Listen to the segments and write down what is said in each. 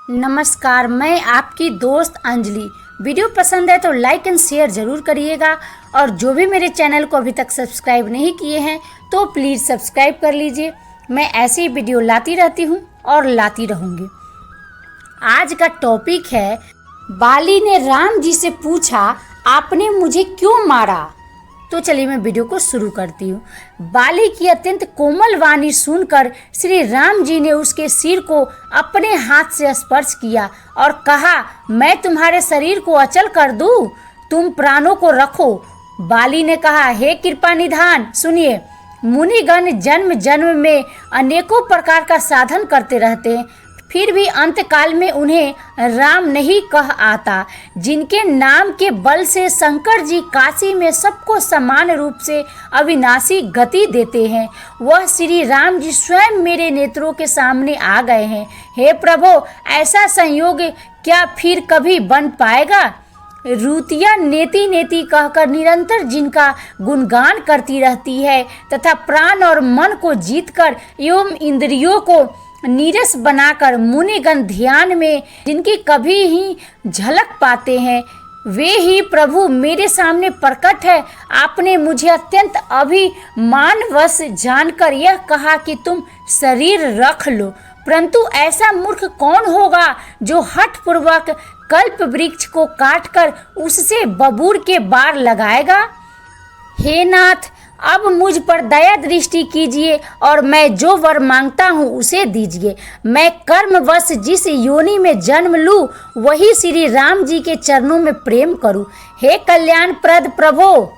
नमस्कार, मैं आपकी दोस्त अंजलि। वीडियो पसंद है तो लाइक एंड शेयर ज़रूर करिएगा और जो भी मेरे चैनल को अभी तक सब्सक्राइब नहीं किए हैं तो प्लीज़ सब्सक्राइब कर लीजिए। मैं ऐसी वीडियो लाती रहती हूँ और लाती रहूँगी। आज का टॉपिक है, बाली ने राम जी से पूछा, आपने मुझे क्यों मारा? तो चलिए मैं वीडियो को शुरू करती हूँ। बाली की अत्यंत कोमल वाणी सुनकर श्री राम जी ने उसके सिर को अपने हाथ से स्पर्श किया और कहा, मैं तुम्हारे शरीर को अचल कर दूँ, तुम प्राणों को रखो। बाली ने कहा, हे कृपा निधान, सुनिए, मुनिगण जन्म जन्म में अनेकों प्रकार का साधन करते रहते हैं, फिर भी अंत काल में उन्हें राम नहीं कह आता। जिनके नाम के बल से शंकर जी काशी में सबको समान रूप से अविनाशी गति देते हैं, वह श्री राम जी स्वयं मेरे नेत्रों के सामने आ गए हैं। हे प्रभु, ऐसा संयोग क्या फिर कभी बन पाएगा? रूतिया नेति नेति कहकर निरंतर जिनका गुणगान करती रहती है तथा प्राण और मन को जीतकर एवं इंद्रियों को नीरस बनाकर मुनिगण ध्यान में जिनकी कभी ही झलक पाते हैं, वे ही प्रभु मेरे सामने प्रकट है। आपने मुझे अत्यंत अभिमानवश जानकर यह कहा कि तुम शरीर रख लो, परंतु ऐसा मूर्ख कौन होगा जो हठ पूर्वक कल्प वृक्ष को काटकर उससे बबूर के बार लगाएगा? हे नाथ, अब मुझ पर दया दृष्टि कीजिए और मैं जो वर मांगता हूँ उसे दीजिए। मैं कर्मवश जिस योनि में जन्म लूँ वही श्री राम जी के चरणों में प्रेम करूँ। हे कल्याण प्रद प्रभो,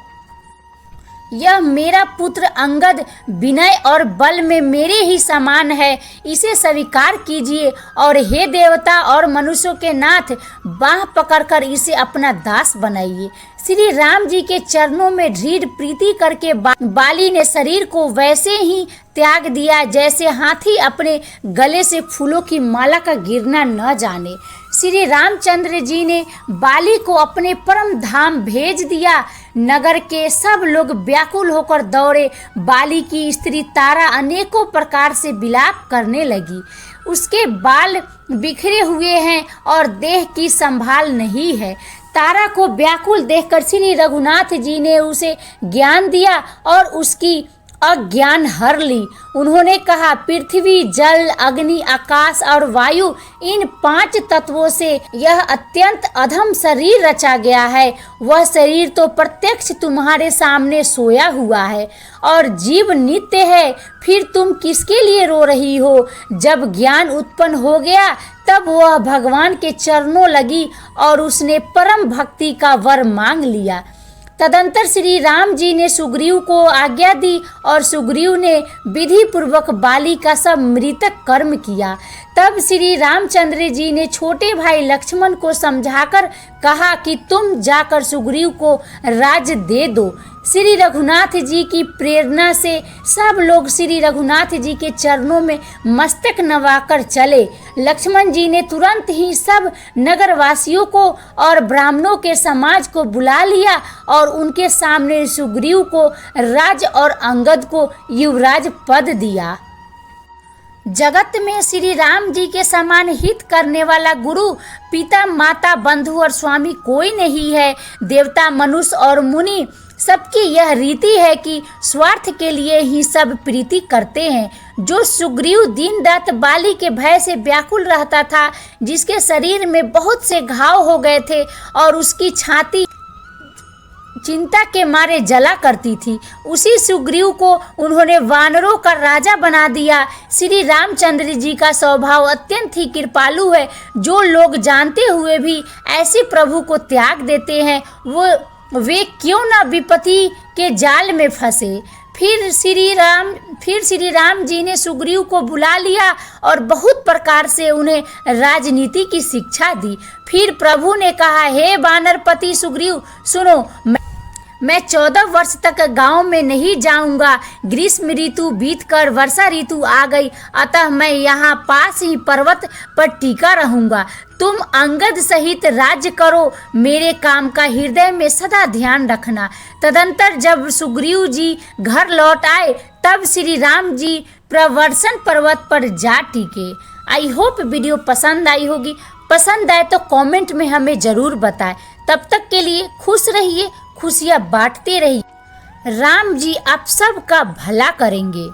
यह मेरा पुत्र अंगद विनय और बल में मेरे ही समान है, इसे स्वीकार कीजिए। और हे देवता और मनुष्यों के नाथ, बाह पकड़कर इसे अपना दास बनाइए। श्री राम जी के चरणों में दृढ़ प्रीति करके बाली ने शरीर को वैसे ही त्याग दिया जैसे हाथी अपने गले से फूलों की माला का गिरना न जाने। श्री रामचंद्र जी ने बाली को अपने परम धाम भेज दिया। नगर के सब लोग व्याकुल होकर दौड़े। बाली की स्त्री तारा अनेकों प्रकार से विलाप करने लगी। उसके बाल बिखरे हुए हैं और देह की संभाल नहीं है। तारा को व्याकुल देखकर श्री रघुनाथ जी ने उसे ज्ञान दिया और उसकी अज्ञान हर ली। उन्होंने कहा, पृथ्वी, जल, अग्नि, आकाश और वायु, इन 5 तत्वों से यह अत्यंत अधम शरीर रचा गया है। वह शरीर तो प्रत्यक्ष तुम्हारे सामने सोया हुआ है और जीव नित्य है, फिर तुम किसके लिए रो रही हो? जब ज्ञान उत्पन्न हो गया तब वह भगवान के चरणों लगी और उसने परम भक्ति का वर मांग लिया। तदंतर श्री राम जी ने सुग्रीव को आज्ञा दी और सुग्रीव ने विधि पूर्वक बाली का सब मृतक कर्म किया। तब श्री रामचंद्र जी ने छोटे भाई लक्ष्मण को समझाकर कहा कि तुम जाकर सुग्रीव को राज्य दे दो। श्री रघुनाथ जी की प्रेरणा से सब लोग श्री रघुनाथ जी के चरणों में मस्तक नवाकर चले। लक्ष्मण जी ने तुरंत ही सब नगरवासियों को और ब्राह्मणों के समाज को बुला लिया और उनके सामने सुग्रीव को राज और अंगद को युवराज पद दिया। जगत में श्री राम जी के समान हित करने वाला गुरु, पिता, माता, बंधु और स्वामी कोई नहीं है। देवता, मनुष्य और मुनि सबकी यह रीति है कि स्वार्थ के लिए ही सब प्रीति करते हैं। जो सुग्रीव दिन रात बाली के भय से व्याकुल रहता था, जिसके शरीर में बहुत से घाव हो गए थे और उसकी छाती चिंता के मारे जला करती थी, उसी सुग्रीव को उन्होंने वानरों का राजा बना दिया। श्री रामचंद्र जी का स्वभाव अत्यंत ही कृपालु है। जो लोग जानते हुए भी ऐसे प्रभु को त्याग देते हैं, वे क्यों न विपत्ति के जाल में फंसे। फिर श्री राम जी ने सुग्रीव को बुला लिया और बहुत प्रकार से उन्हें राजनीति की शिक्षा दी। फिर प्रभु ने कहा, हे वानरपति सुग्रीव, सुनो, मैं 14 वर्ष तक गांव में नहीं जाऊंगा। ग्रीष्म ऋतु बीतकर वर्षा ऋतु आ गई, अतः मैं यहाँ पास ही पर्वत पर टिका रहूंगा। तुम अंगद सहित राज्य करो, मेरे काम का हृदय में सदा ध्यान रखना। तदंतर जब सुग्रीव जी घर लौट आए तब श्री राम जी प्रवर्षण पर्वत पर जा टिके। आई होप वीडियो पसंद आई होगी। पसंद आए तो कमेंट में हमें ज़रूर बताएं। तब तक के लिए खुश रहिए, खुशियाँ बांटते रहिए। राम जी आप सबका भला करेंगे।